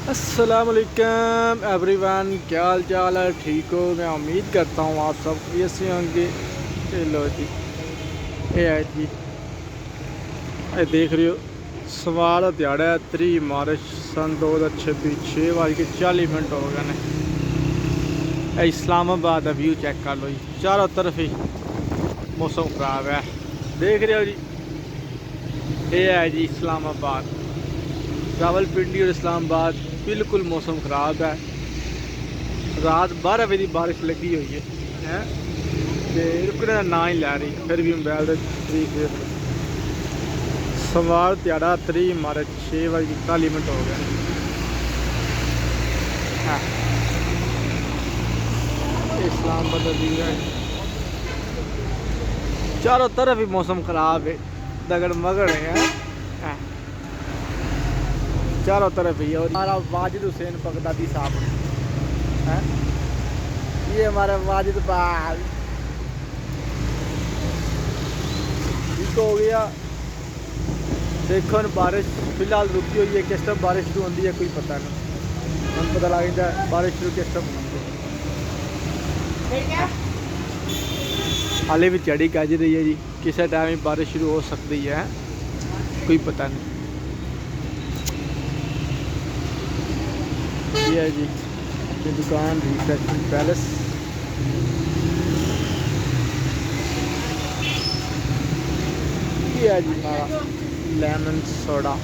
अस्सलाम वालेकुम एवरीवन, क्या हाल चाल है? ठीक हो? मैं उम्मीद करता हूँ आप सब ऐसे होंगे। चलो जी, ये है जी, ये देख रहे हो सवाल दिहाड़ा है 3 मार्च सन 2026 6:40 हो गए ने। ये इस्लामाबाद का व्यू चेक कर लो जी, चारों तरफ ही मौसम खराब है। देख रहे हो जी, ये है जी इस्लामाबाद, रावलपिंडी और इस्लामाबाद बिल्कुल मौसम खराब है। रात 12 बजे बारिश लगी हुई है ते रुकने का ना ही लै रही, फिर भी मोबाइल तरीक सवार ध्याड़ा 3 मार्च 6:41 हो गए हैं। इस्लामाबाद है, चारों तरफ ही मौसम खराब है, दगड़ मगड़ है चारों तरफ ही। और हमारा वाजिद हुसैन बगदादी साहब है, ये हमारा वाजिद बाग ठीक हो गया। देखो न बारिश फिलहाल रुकी हुई है, किस टाइम बारिश शुरू होती है कोई पता नहीं, हम पता लग जाता है बारिश शुरू किस टाइम होती है। हाले भी चढ़ी गज रही है जी, किसी टाइम ही बारिश शुरू हो सकती है, कोई पता नहीं। ये है जी ये दुकान रिफ्रेशमेंट पैलेस। ये है जी हमारा लेमन सोडा।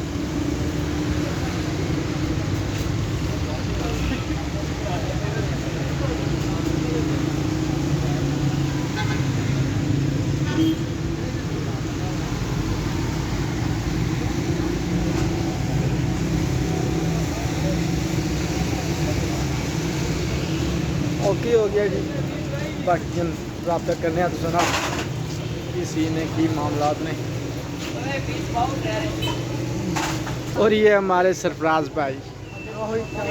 ओके हो गया जी, बाकी जन रब्ता करने तो सुना किसी ने की मामलात ने। और ये हमारे सरफराज भाई,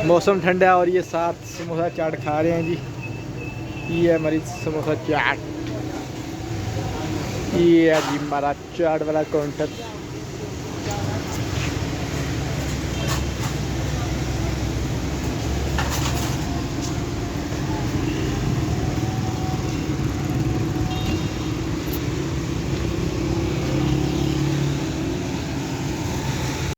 मौसम ठंडा है और ये साथ समोसा चाट खा रहे हैं जी। ये हमारी समोसा चाट, ये है जी हमारा चाट वाला काउंटर।